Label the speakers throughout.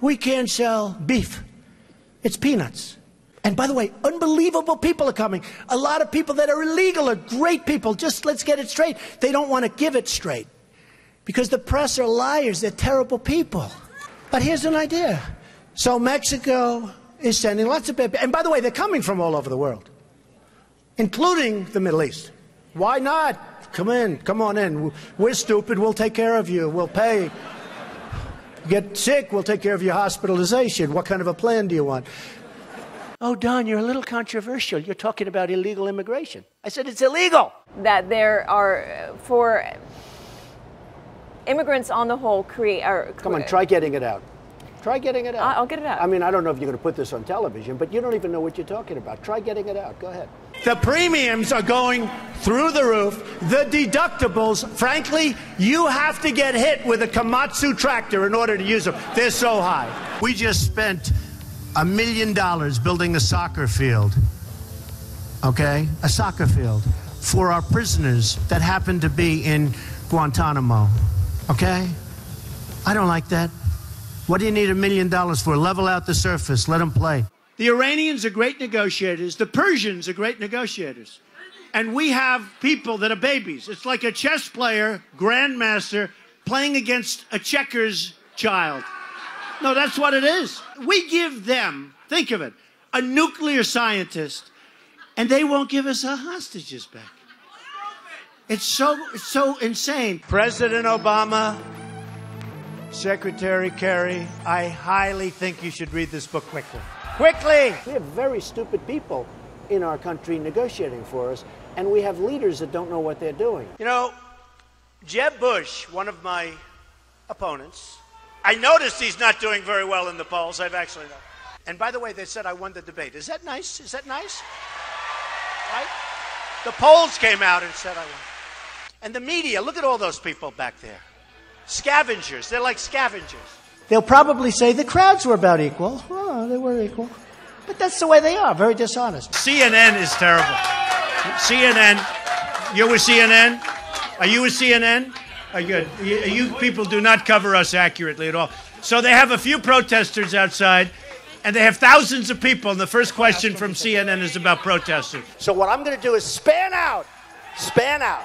Speaker 1: we can't sell beef. It's peanuts. And by the way, unbelievable people are coming. A lot of people that are illegal are great people. Just let's get it straight. They don't want to give it straight. Because the press are liars. They're terrible people. But here's an idea. So Mexico is sending lots of people. And by the way, they're coming from all over the world, including the Middle East. Why not? Come in. Come on in. We're stupid. We'll take care of you. We'll pay. Get sick. We'll take care of your hospitalization. What kind of a plan do you want? Oh, Don, you're a little controversial. You're talking about illegal immigration. I said it's illegal.
Speaker 2: That there are, for immigrants on the whole,
Speaker 1: Come on, try getting it out. Try getting it out.
Speaker 2: I'll get it out.
Speaker 1: I mean, I don't know if you're going to put this on television, but you don't even know what you're talking about. Try getting it out. Go ahead. The premiums are going through the roof. The deductibles, frankly, you have to get hit with a Komatsu tractor in order to use them. They're so high. We just spent $1 million building a soccer field, okay? A soccer field for our prisoners that happen to be in Guantanamo, okay? I don't like that. What do you need $1 million for? Level out the surface, let them play. The Iranians are great negotiators. The Persians are great negotiators. And we have people that are babies. It's like a chess player, grandmaster, playing against a checkers child. No, that's what it is. We give them, think of it, a nuclear scientist, and they won't give us our hostages back. It's so insane. President Obama, Secretary Kerry, I highly think you should read this book quickly. Quickly! We have very stupid people in our country negotiating for us, and we have leaders that don't know what they're doing. You know, Jeb Bush, one of my opponents, I noticed he's not doing very well in the polls. I've actually noticed. And by the way, they said I won the debate. Is that nice? Is that nice? Right? The polls came out and said I won. And the media, look at all those people back there. Scavengers. They're like scavengers. They'll probably say the crowds were about equal. Oh, they were equal. But that's the way they are, very dishonest. CNN is terrible. CNN. You're with CNN? Are you with CNN? Are you, you people do not cover us accurately at all. So they have a few protesters outside, and they have thousands of people, and the first question from CNN is about protesters. So what I'm going to do is span out. Span out.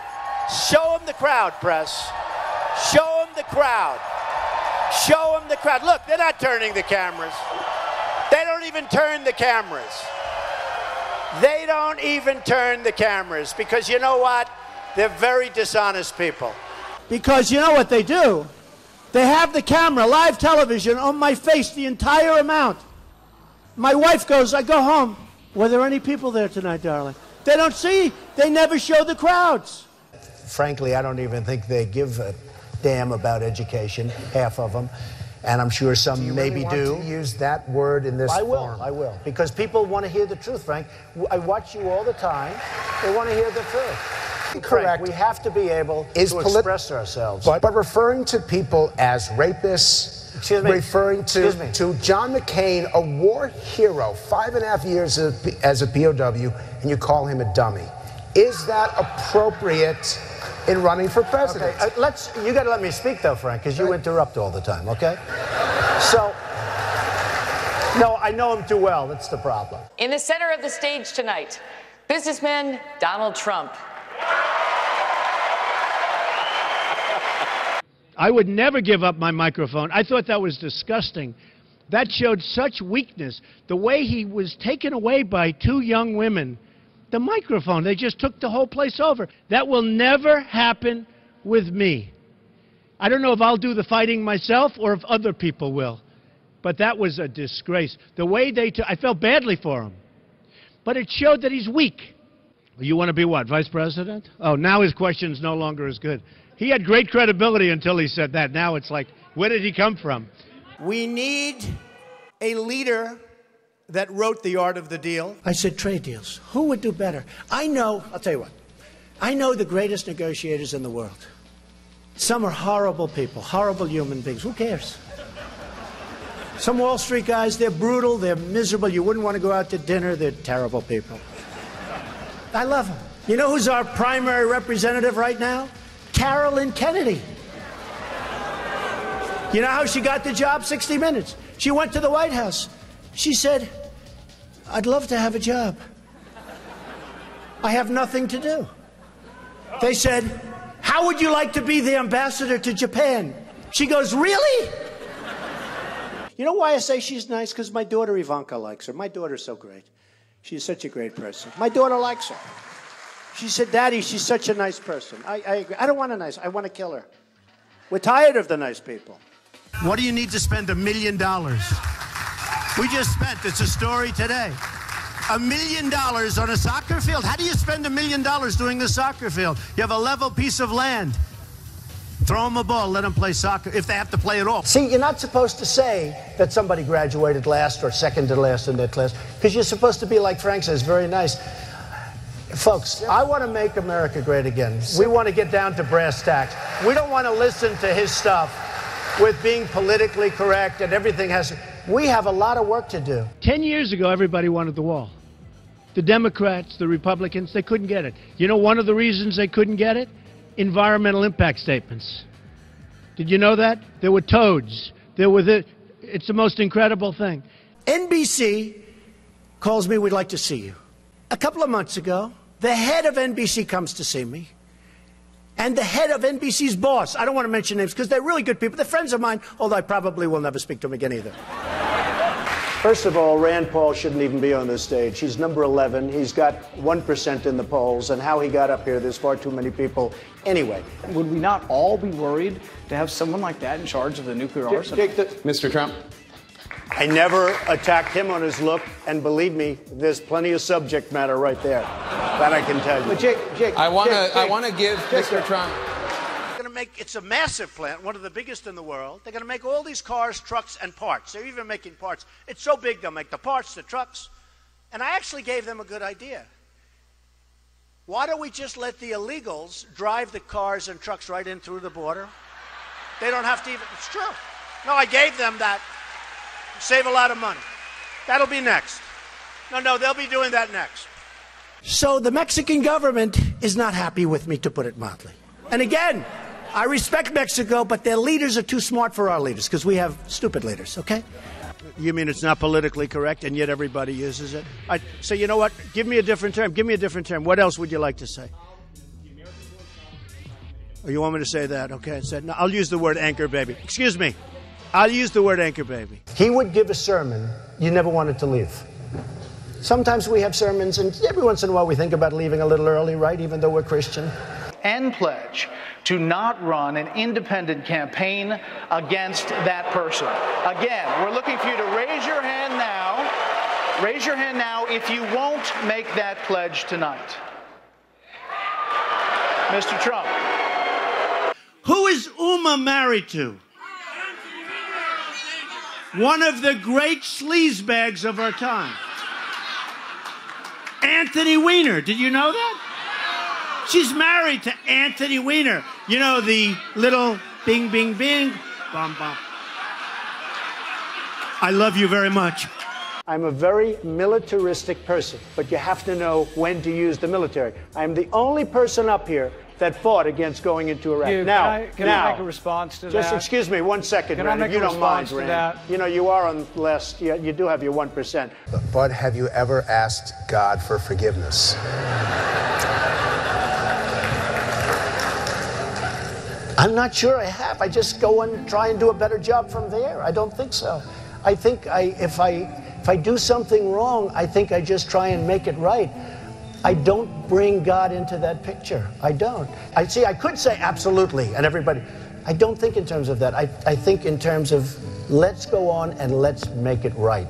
Speaker 1: Show them the crowd, press. Show them the crowd. Show them the crowd. Look, they're not turning the cameras. They don't even turn the cameras. They don't even turn the cameras because you know what? They're very dishonest people. Because you know what they do? They have the camera, live television, on my face the entire amount. My wife goes, I go home. Were there any people there tonight, darling? They don't see. They never show the crowds. Frankly, I don't even think they give a damn about education, half of them. And I'm sure some maybe do. Want to use that word in this form? I will. Because people want to hear the truth, Frank. I watch you all the time. They want to hear the truth.
Speaker 3: Correct.
Speaker 1: Frank, we have to be able to express ourselves.
Speaker 3: But referring to people as rapists, referring to John McCain, a war hero, 5.5 years as a POW, and you call him a dummy. Is that appropriate in running for president?
Speaker 1: Okay, you got to let me speak, though, Frank, because you interrupt all the time, okay? So, no, I know him too well. That's the problem.
Speaker 4: In the center of the stage tonight, businessman Donald Trump.
Speaker 1: I would never give up my microphone. I thought that was disgusting. That showed such weakness. The way he was taken away by two young women. The microphone, they just took the whole place over. That will never happen with me. I don't know if I'll do the fighting myself or if other people will. But that was a disgrace. The way they took, I felt badly for him. But it showed that he's weak. You want to be what, vice president? Oh, now his question's no longer as good. He had great credibility until he said that. Now it's like, where did he come from? We need a leader that wrote The Art of the Deal. I said trade deals. Who would do better? I know, I'll tell you what, I know the greatest negotiators in the world. Some are horrible people, horrible human beings. Who cares? Some Wall Street guys, they're brutal, they're miserable. You wouldn't want to go out to dinner. They're terrible people. I love them. You know who's our primary representative right now? Carolyn Kennedy. You know how she got the job? 60 Minutes. She went to the White House. She said, I'd love to have a job. I have nothing to do. They said, how would you like to be the ambassador to Japan? She goes, really? You know why I say she's nice? Because my daughter Ivanka likes her. My daughter's so great. She's such a great person. My daughter likes her. She said, Daddy, she's such a nice person. I agree. I don't want a nice, I want to kill her. We're tired of the nice people. What do you need to spend $1 million? We just spent, it's a story today, $1 million on a soccer field. How do you spend $1 million doing the soccer field? You have a level piece of land. Throw them a ball, let them play soccer, if they have to play at all. See, you're not supposed to say that somebody graduated last or second to last in their class, because you're supposed to be, like Frank says, very nice. Folks, I want to make America great again. We want to get down to brass tacks. We don't want to listen to his stuff with being politically correct and everything has... We have a lot of work to do.
Speaker 5: 10 years ago, everybody wanted the wall. The Democrats, the Republicans, they couldn't get it. You know one of the reasons they couldn't get it? Environmental impact statements. Did you know that? There were toads. There were it's the most incredible thing.
Speaker 1: NBC calls me, we'd like to see you. A couple of months ago, the head of NBC comes to see me. And the head of NBC's boss, I don't want to mention names because they're really good people. They're friends of mine, although I probably will never speak to them again either. First of all, Rand Paul shouldn't even be on this stage. He's number 11. He's got 1% in the polls. And how he got up here, there's far too many people. Anyway.
Speaker 6: Would we not all be worried to have someone like that in charge of the nuclear arsenal?
Speaker 7: Mr. Trump.
Speaker 1: I never attacked him on his look. And believe me, there's plenty of subject matter right there. That I can tell you.
Speaker 7: But Jake, I want to give Mr. Trump.
Speaker 1: It's a massive plant, one of the biggest in the world. They're going to make all these cars, trucks, and parts. They're even making parts. It's so big, they'll make the parts, the trucks. And I actually gave them a good idea. Why don't we just let the illegals drive the cars and trucks right in through the border? They don't have to even, it's true. No, I gave them that. Save a lot of money. That'll be next. No, they'll be doing that next. So the Mexican government is not happy with me, to put it mildly. And again, I respect Mexico, but their leaders are too smart for our leaders, because we have stupid leaders, okay? You mean it's not politically correct, and yet everybody uses it? So you know what? Give me a different term. Give me a different term. What else would you like to say? Oh, you want me to say that? Okay. No, I'll use the word anchor baby. Excuse me. I'll use the word anchor baby.
Speaker 3: He would give a sermon you never wanted to leave. Sometimes we have sermons, and every once in a while we think about leaving a little early, right, even though we're Christian.
Speaker 6: And pledge to not run an independent campaign against that person. Again, we're looking for you to raise your hand now. Raise your hand now if you won't make that pledge tonight. Mr. Trump.
Speaker 1: Who is Uma married to? One of the great sleazebags of our time. Anthony Weiner. Did you know that? She's married to Anthony Weiner. You know, the little bing, bing, bing, bum, bum. I love you very much. I'm a very militaristic person, but you have to know when to use the military. I'm the only person up here that fought against going into Iraq.
Speaker 6: Can I make a response to that?
Speaker 1: Just excuse me 1 second, Rand, if you don't mind, Rand. You know, you are on less, you do have your 1%.
Speaker 3: But have you ever asked God for forgiveness? I'm not sure I have. I just go and try and do a better job from there. I don't think so. I think if I do something wrong, I think I just try and make it right. I don't bring God into that picture. I don't. I could say absolutely, and everybody. I don't think in terms of that. I think in terms of let's go on and let's make it right.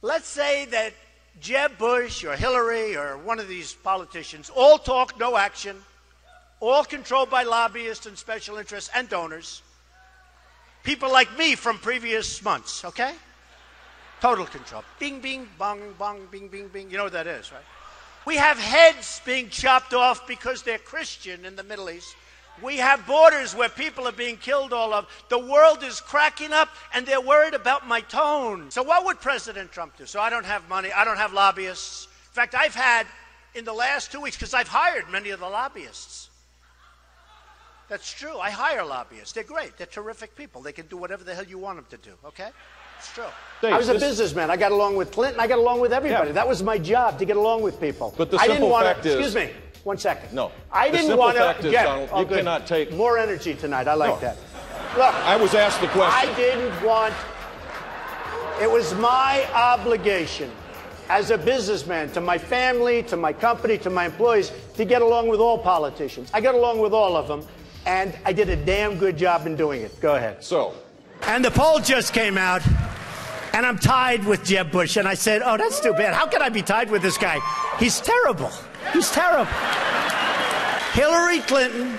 Speaker 3: Let's say that Jeb Bush or Hillary or one of these politicians all talk, no action, all controlled by lobbyists and special interests and donors. People like me from previous months, okay? Total control. Bing, bing, bong, bong, bing, bing, bing. You know what that is, right? We have heads being chopped off because they're Christian in the Middle East. We have borders where people are being killed all over. The world is cracking up, and they're worried about my tone. So what would President Trump do? So I don't have money. I don't have lobbyists. In fact, I've had, in the last 2 weeks, because I've hired many of the lobbyists. That's true. I hire lobbyists. They're great. They're terrific people. They can do whatever the hell you want them to do, okay?
Speaker 1: It's true.
Speaker 8: Dave,
Speaker 1: I was a businessman. I got along with Clinton. I got along with everybody. That was my job, to get along with people.
Speaker 8: But the simple fact is...
Speaker 1: Excuse me. 1 second.
Speaker 8: No.
Speaker 1: I didn't want to
Speaker 8: get... Donald, you cannot take...
Speaker 1: More energy tonight. I like that. Look.
Speaker 8: I was asked the question.
Speaker 1: I didn't want... It was my obligation as a businessman to my family, to my company, to my employees, to get along with all politicians. I got along with all of them, and I did a damn good job in doing it. Go ahead.
Speaker 8: So...
Speaker 1: And the poll just came out, and I'm tied with Jeb Bush. And I said, oh, that's too bad. How can I be tied with this guy? He's terrible. He's terrible. Hillary Clinton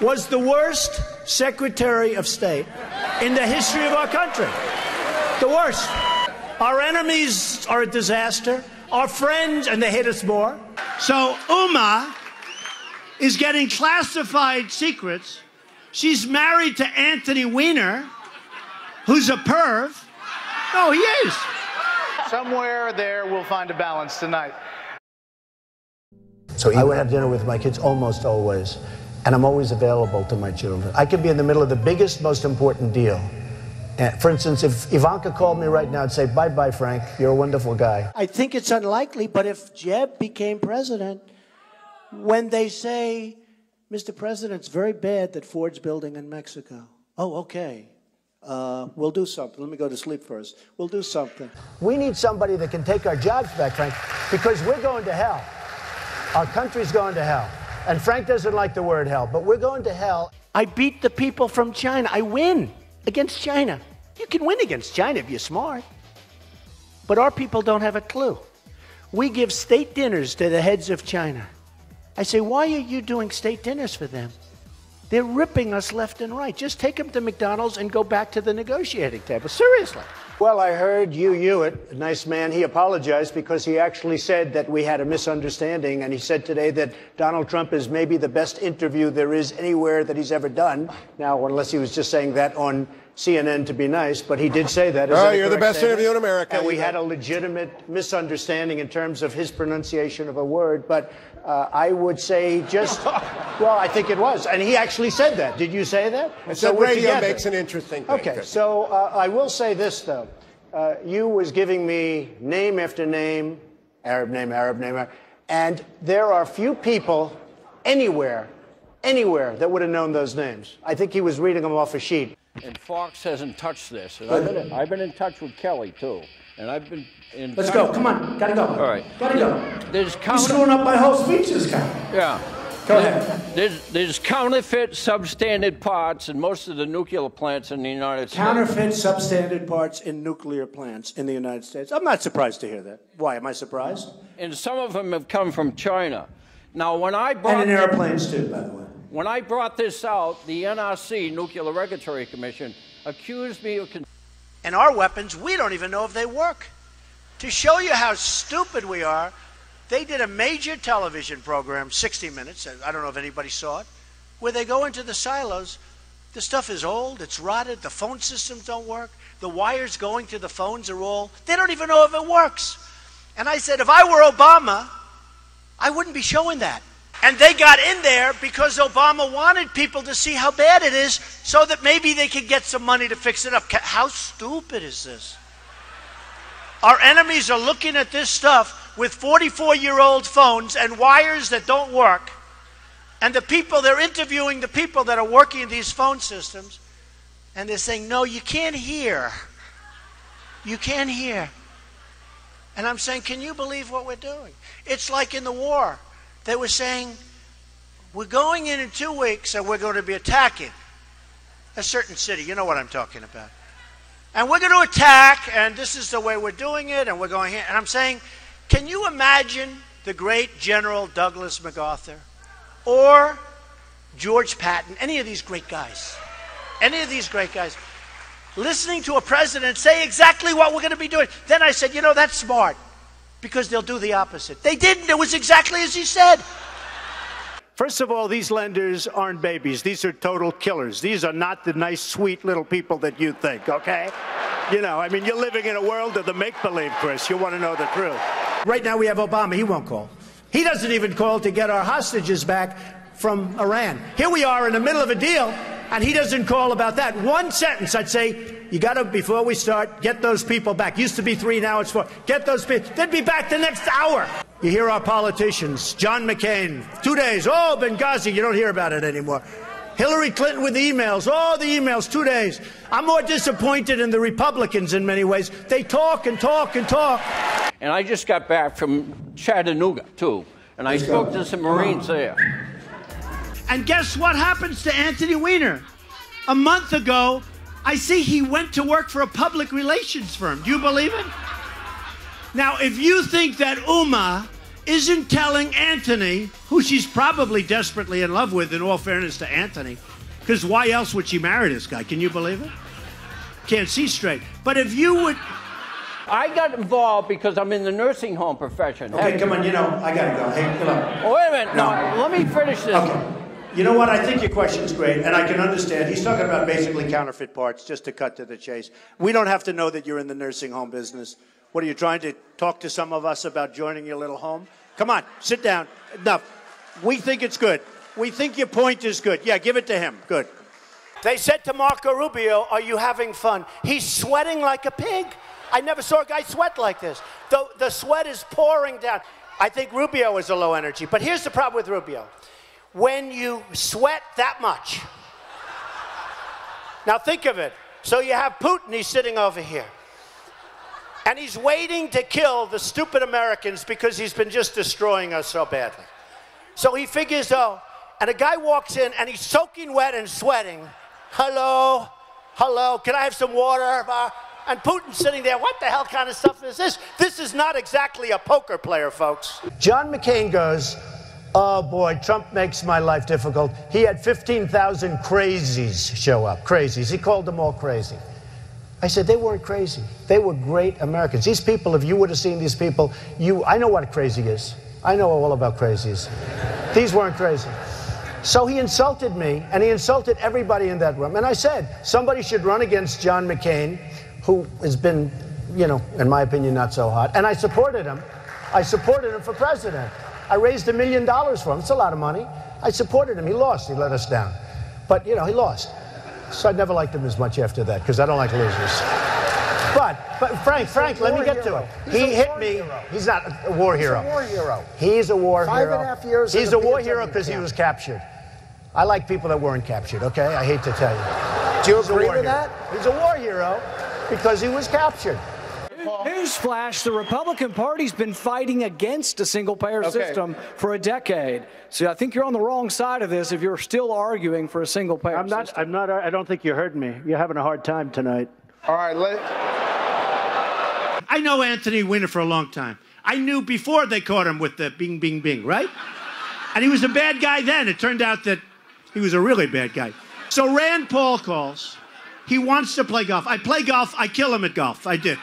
Speaker 1: was the worst Secretary of State in the history of our country. The worst. Our enemies are a disaster. Our friends, and they hate us more. So Uma is getting classified secrets. She's married to Anthony Weiner, who's a perv. No, he is.
Speaker 6: Somewhere there we'll find a balance tonight.
Speaker 1: So I would have dinner with my kids almost always, and I'm always available to my children. I could be in the middle of the biggest, most important deal. For instance, if Ivanka called me right now and say, bye-bye, Frank, you're a wonderful guy. I think it's unlikely, but if Jeb became president, when they say, Mr. President, it's very bad that Ford's building in Mexico. Oh, okay. We'll do something. Let me go to sleep first. We'll do something. We need somebody that can take our jobs back, Frank, because we're going to hell. Our country's going to hell. And Frank doesn't like the word hell, but we're going to hell. I beat the people from China. I win against China. You can win against China if you're smart. But our people don't have a clue. We give state dinners to the heads of China. I say, why are you doing state dinners for them? They're ripping us left and right. Just take them to McDonald's and go back to the negotiating table. Seriously. Well, I heard Hugh Hewitt, a nice man, he apologized because he actually said that we had a misunderstanding. And he said today that Donald Trump is maybe the best interview there is anywhere that he's ever done. Now, unless he was just saying that on CNN to be nice, but he did say that.
Speaker 9: Oh, you're the best interview in America.
Speaker 1: And we had a legitimate misunderstanding in terms of his pronunciation of a word. But I would say just, well, I think it was. And he actually said that. Did you say that?
Speaker 9: And so radio makes an interesting thing.
Speaker 1: Okay, so I will say this, though. You was giving me name after name, Arab name, Arab name, and there are few people anywhere that would have known those names. I think he was reading them off a sheet.
Speaker 10: And Fox hasn't touched this. And I've been in touch with Kelly, too. And I've been in
Speaker 1: Let's go. Come on. Gotta go.
Speaker 10: All right.
Speaker 1: Gotta go.
Speaker 10: You're
Speaker 1: screwing up my whole speech, this guy.
Speaker 10: Yeah.
Speaker 1: Go ahead.
Speaker 10: There's counterfeit, substandard parts in most of the nuclear plants in the United States.
Speaker 1: Counterfeit, substandard parts in nuclear plants in the United States. I'm not surprised to hear that. Why? Am I surprised?
Speaker 10: And some of them have come from China. Now, when I brought...
Speaker 1: And in airplanes, too, by the way.
Speaker 10: When I brought this out, the NRC, Nuclear Regulatory Commission, accused me of...
Speaker 1: And our weapons, we don't even know if they work. To show you how stupid we are, they did a major television program, 60 Minutes, I don't know if anybody saw it, where they go into the silos. The stuff is old, it's rotted, the phone systems don't work, the wires going to the phones are all, they don't even know if it works. And I said, if I were Obama, I wouldn't be showing that. And they got in there because Obama wanted people to see how bad it is so that maybe they could get some money to fix it up. How stupid is this? Our enemies are looking at this stuff with 44-year-old phones and wires that don't work. And the people, they're interviewing the people that are working in these phone systems. And they're saying, no, you can't hear. You can't hear. And I'm saying, can you believe what we're doing? It's like in the war. They were saying, we're going in 2 weeks and we're going to be attacking a certain city. You know what I'm talking about. And we're going to attack, and this is the way we're doing it, and we're going here. And I'm saying, can you imagine the great General Douglas MacArthur or George Patton, any of these great guys, listening to a president say exactly what we're going to be doing? Then I said, you know, that's smart, because they'll do the opposite. They didn't. It was exactly as he said. First of all, these lenders aren't babies. These are total killers. These are not the nice, sweet little people that you think, okay? You know, I mean, you're living in a world of the make-believe, Chris. You want to know the truth. Right now we have Obama. He won't call. He doesn't even call to get our hostages back from Iran. Here we are in the middle of a deal, and he doesn't call about that. One sentence, I'd say, you got to, before we start, get those people back. Used to be 3, now it's 4. Get those people. They'd be back the next hour. You hear our politicians, John McCain, 2 days. Oh, Benghazi, you don't hear about it anymore. Hillary Clinton with the emails. Oh, the emails, 2 days. I'm more disappointed in the Republicans in many ways. They talk and talk and talk.
Speaker 10: And I just got back from Chattanooga, too. And I spoke to some Marines there.
Speaker 5: And guess what happens to Anthony Weiner? A month ago, I see he went to work for a public relations firm. Do you believe it? Now, if you think that Uma isn't telling Anthony, who she's probably desperately in love with, in all fairness to Anthony, because why else would she marry this guy? Can you believe it? Can't see straight. But if you would...
Speaker 10: I got involved because I'm in the nursing home profession.
Speaker 1: Okay, come on, I got to go. Hey, come on.
Speaker 10: Oh, wait a minute. No, let me finish this.
Speaker 1: Okay. You know what? I think your question's great, and I can understand. He's talking about basically counterfeit parts, just to cut to the chase. We don't have to know that you're in the nursing home business. What, are you trying to talk to some of us about joining your little home? Come on, sit down. Enough. We think it's good. We think your point is good. Yeah, give it to him. Good. They said to Marco Rubio, are you having fun? He's sweating like a pig. I never saw a guy sweat like this. The sweat is pouring down. I think Rubio is a low energy, but here's the problem with Rubio. When you sweat that much, now think of it. So you have Putin, he's sitting over here. And he's waiting to kill the stupid Americans because he's been just destroying us so badly. So he figures, oh, and a guy walks in and he's soaking wet and sweating. Hello, hello, can I have some water? And Putin's sitting there, what the hell kind of stuff is this? This is not exactly a poker player, folks. John McCain goes, oh boy, Trump makes my life difficult. He had 15,000 crazies show up, crazies. He called them all crazy. I said, they weren't crazy. They were great Americans. These people, if you would have seen these people, I know what crazy is. I know all about crazies. These weren't crazy. So he insulted me, and he insulted everybody in that room. And I said, somebody should run against John McCain, who has been, in my opinion, not so hot. And I supported him. I supported him for president. I raised $1 million for him. It's a lot of money. I supported him. He lost. He let us down. But, he lost. So I never liked him as much after that, because I don't like losers. But Frank, let me get to it. He hit me. He's not a war hero.
Speaker 3: He's a war hero.
Speaker 1: He's a war hero.
Speaker 3: 5.5 years.
Speaker 1: He's a war hero because he was captured. I like people that weren't captured, okay? I hate to tell you.
Speaker 3: Do you agree with that?
Speaker 1: He's a war hero because he was captured.
Speaker 11: Newsflash, the Republican Party's been fighting against a single-payer system for a decade. So I think you're on the wrong side of this if you're still arguing for a single-payer system.
Speaker 1: I don't think you heard me. You're having a hard time tonight.
Speaker 6: All right,
Speaker 5: I know Anthony Weiner for a long time. I knew before they caught him with the bing, bing, bing, right? And he was a bad guy then. It turned out that he was a really bad guy. So Rand Paul calls. He wants to play golf. I play golf. I kill him at golf. I did.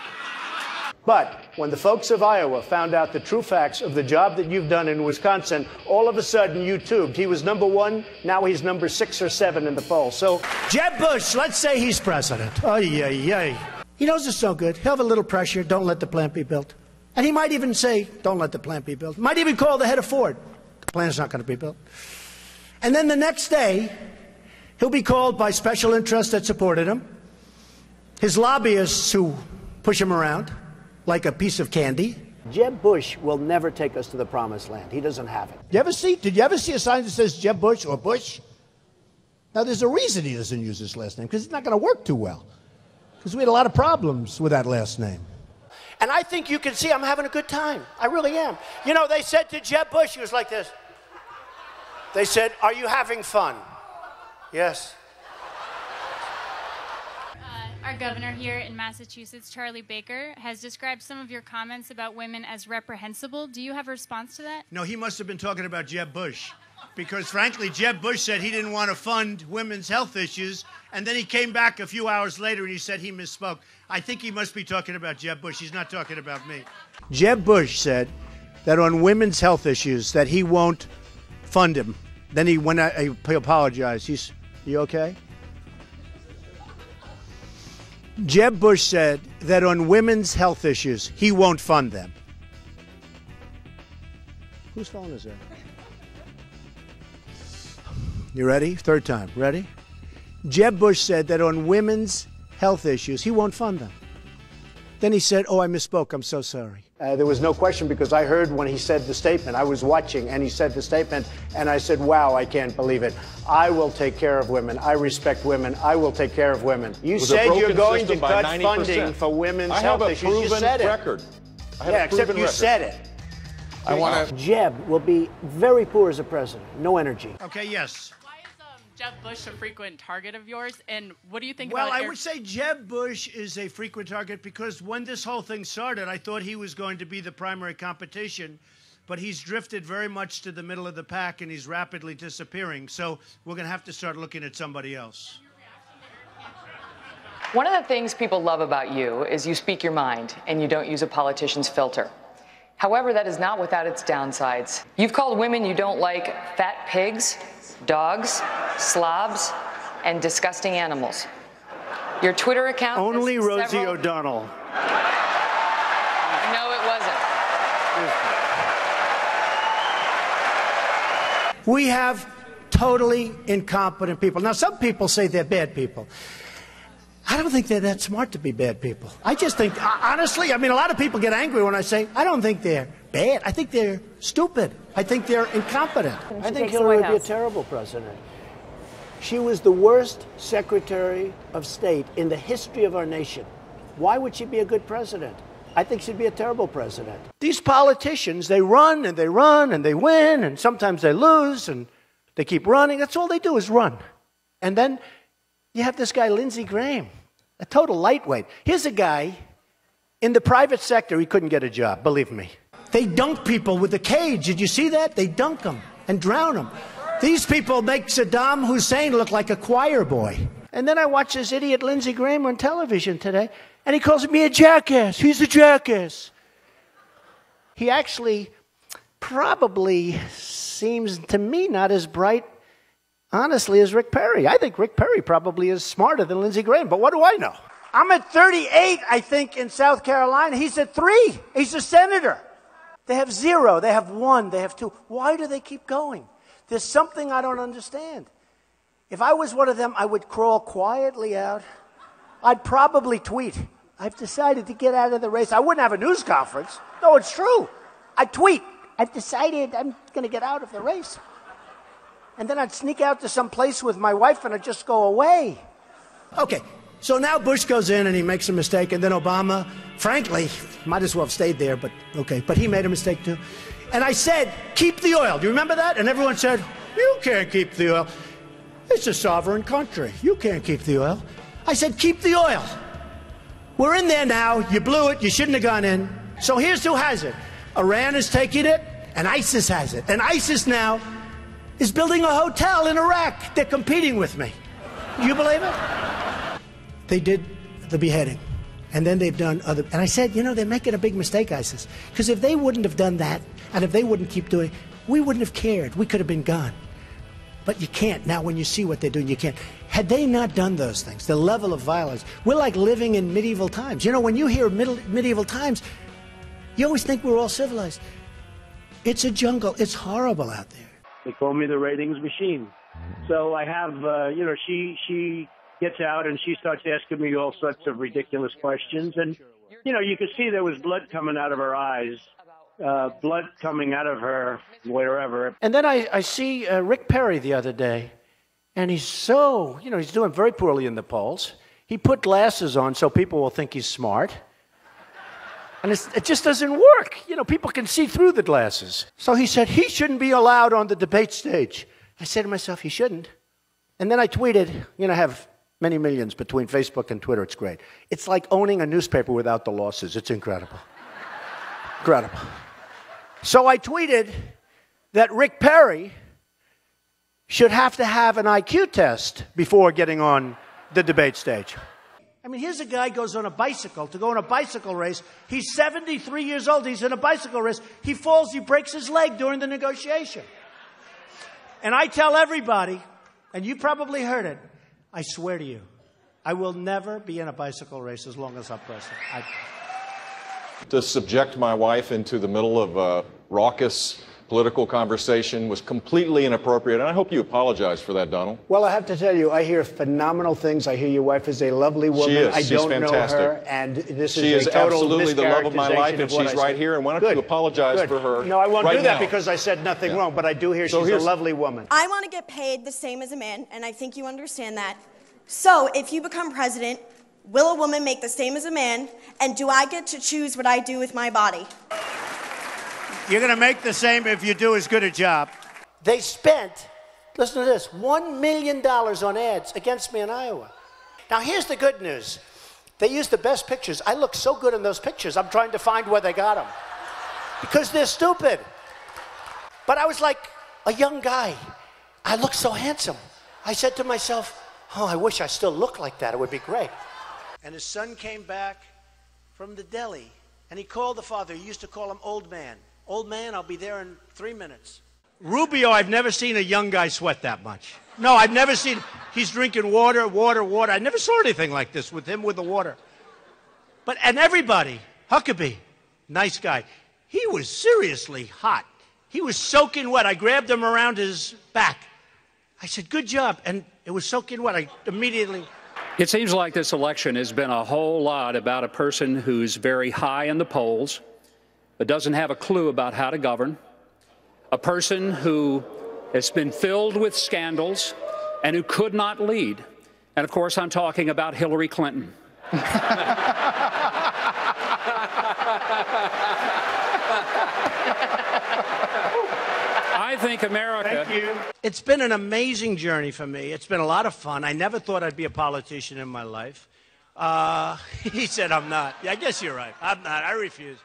Speaker 1: But when the folks of Iowa found out the true facts of the job that you've done in Wisconsin, all of a sudden you tubed. He was #1, now he's number 6 or 7 in the poll. So Jeb Bush, let's say he's president. Oh, yeah. He knows it's so good. He'll have a little pressure. Don't let the plant be built. And he might even say, don't let the plant be built. Might even call the head of Ford. The plant's not going to be built. And then the next day, he'll be called by special interests that supported him, his lobbyists who push him around like a piece of candy. Jeb Bush will never take us to the promised land. He doesn't have it. Did you ever see a sign that says Jeb Bush or Bush? Now, there's a reason he doesn't use his last name, because it's not going to work too well. Because we had a lot of problems with that last name. And I think you can see I'm having a good time. I really am. They said to Jeb Bush, he was like this. They said, are you having fun? Yes.
Speaker 12: Our governor here in Massachusetts, Charlie Baker, has described some of your comments about women as reprehensible. Do you have a response to that?
Speaker 5: No, he must have been talking about Jeb Bush. Because, frankly, Jeb Bush said he didn't want to fund women's health issues, and then he came back a few hours later and he said he misspoke. I think he must be talking about Jeb Bush. He's not talking about me. Jeb Bush said that on women's health issues that he won't fund him. Then he apologized. You okay? Jeb Bush said that on women's health issues, he won't fund them. Whose phone is that? You ready? Third time. Ready? Jeb Bush said that on women's
Speaker 1: health issues, he won't fund them. Then he said, oh, I misspoke, I'm so sorry. There was no question because I heard when he said the statement. I was watching and he said the statement and I said, wow, I can't believe it. I will take care of women. I respect women. I will take care of women. You said you're going to cut funding for women's health issues. You said it. Yeah, except you said it.
Speaker 7: I want to.
Speaker 1: Jeb will be very poor as a president. No energy.
Speaker 5: Okay, yes.
Speaker 13: Why is Jeb Bush a frequent target of yours? And what do you think
Speaker 5: Well,
Speaker 13: about
Speaker 5: I would say Jeb Bush is a frequent target because when this whole thing started, I thought he was going to be the primary competition. But he's drifted very much to the middle of the pack, and he's rapidly disappearing. So we're going to have to start looking at somebody else.
Speaker 4: One of the things people love about you is you speak your mind and you don't use a politician's filter. However, that is not without its downsides. You've called women you don't like fat pigs, dogs, slobs, and disgusting animals. Your Twitter account...
Speaker 1: Only Rosie O'Donnell.
Speaker 4: No, it wasn't.
Speaker 1: We have totally incompetent people. Now, some people say they're bad people. I don't think they're that smart to be bad people. I just think, honestly, I mean, a lot of people get angry when I say, I don't think they're bad. I think they're stupid. I think they're incompetent. I think Hillary would be a terrible president. She was the worst Secretary of State in the history of our nation. Why would she be a good president? I think she'd be a terrible president. These politicians, they run and they run and they win, and sometimes they lose and they keep running. That's all they do is run. And then you have this guy, Lindsey Graham, a total lightweight. Here's a guy in the private sector, he couldn't get a job, believe me. They dunk people with a cage. Did you see that? They dunk them and drown them. These people make Saddam Hussein look like a choir boy. And then I watch this idiot Lindsey Graham on television today, and he calls me a jackass. He's a jackass. He actually probably seems to me not as bright, honestly, as Rick Perry. I think Rick Perry probably is smarter than Lindsey Graham, but what do I know? I'm at 38, I think, in South Carolina. He's at 3. He's a senator. They have 0. They have 1. They have 2. Why do they keep going? There's something I don't understand. If I was one of them, I would crawl quietly out. I'd probably tweet. I've decided to get out of the race. I wouldn't have a news conference. No, it's true. I'd tweet. I've decided I'm going to get out of the race. And then I'd sneak out to some place with my wife and I'd just go away. Okay, so now Bush goes in and he makes a mistake, and then Obama, frankly, might as well have stayed there, but okay. But he made a mistake too. And I said, keep the oil. Do you remember that? And everyone said, you can't keep the oil. It's a sovereign country. You can't keep the oil. I said, keep the oil. We're in there now. You blew it. You shouldn't have gone in. So here's who has it. Iran is taking it, and ISIS has it. And ISIS now is building a hotel in Iraq. They're competing with me. Do you believe it? They did the beheading. And then they've done other... And I said, you know, they're making a big mistake, ISIS. Because if they wouldn't have done that, and if they wouldn't keep doing it, we wouldn't have cared. We could have been gone. But you can't. Now, when you see what they're doing, you can't. Had they not done those things, the level of violence, we're like living in medieval times. You know, when you hear medieval times, you always think we're all civilized. It's a jungle. It's horrible out there.
Speaker 14: They call me the ratings machine. So I have, you know, she gets out and she starts asking me all sorts of ridiculous questions. And, you know, you could see there was blood coming out of her eyes, blood coming out of her wherever.
Speaker 1: And then I see Rick Perry the other day, and he's so, you know, he's doing very poorly in the polls. He put glasses on so people will think he's smart. And it just doesn't work. You know, people can see through the glasses. So he said he shouldn't be allowed on the debate stage. I said to myself, he shouldn't. And then I tweeted, you know, I have many millions between Facebook and Twitter. It's great. It's like owning a newspaper without the losses. It's incredible. Incredible. So I tweeted that Rick Perry should have to have an IQ test before getting on the debate stage. I mean, here's a guy goes on a bicycle to go on a bicycle race. He's 73 years old. He's in a bicycle race. He falls. He breaks his leg during the negotiation. And I tell everybody, and you probably heard it, I swear to you, I will never be in a bicycle race as long as I'm president.
Speaker 8: To subject my wife into the middle of a raucous political conversation was completely inappropriate, and I hope you apologize for that, Donald.
Speaker 1: Well, I have to tell you, I hear phenomenal things. I hear your wife is a lovely woman.
Speaker 8: She is.
Speaker 1: I
Speaker 8: She's
Speaker 1: don't
Speaker 8: fantastic.
Speaker 1: know her, and this
Speaker 8: She
Speaker 1: is a total
Speaker 8: absolutely the love of my life,
Speaker 1: mischaracterization
Speaker 8: and
Speaker 1: of what
Speaker 8: she's
Speaker 1: I
Speaker 8: right
Speaker 1: said.
Speaker 8: here. And why don't
Speaker 1: Good.
Speaker 8: you apologize
Speaker 1: Good.
Speaker 8: for her?
Speaker 1: No, I won't
Speaker 8: right
Speaker 1: do that
Speaker 8: now.
Speaker 1: because I said nothing wrong, but I do hear she's a lovely woman.
Speaker 15: I want to get paid the same as a man, and I think you understand that. So, if you become president, will a woman make the same as a man, and do I get to choose what I do with my body?
Speaker 1: You're going to make the same if you do as good a job. They spent, listen to this, $1 million on ads against me in Iowa. Now, here's the good news. They used the best pictures. I look so good in those pictures, I'm trying to find where they got them. Because they're stupid. But I was like a young guy. I looked so handsome. I said to myself, oh, I wish I still looked like that. It would be great. And his son came back from the deli, and he called the father. He used to call him Old Man. Old Man, I'll be there in 3 minutes. Rubio, I've never seen a young guy sweat that much. No, I've never seen, he's drinking water. I never saw anything like this with him with the water. And everybody, Huckabee, nice guy, he was seriously hot. He was soaking wet. I grabbed him around his back. I said, good job. And it was soaking wet. I immediately...
Speaker 16: It seems like this election has been a whole lot about a person who's very high in the polls, but doesn't have a clue about how to govern, a person who has been filled with scandals and who could not lead. And, of course, I'm talking about Hillary Clinton. I think America...
Speaker 1: Thank you. It's been an amazing journey for me. It's been a lot of fun. I never thought I'd be a politician in my life. He said I'm not. Yeah, I guess you're right. I'm not. I refuse.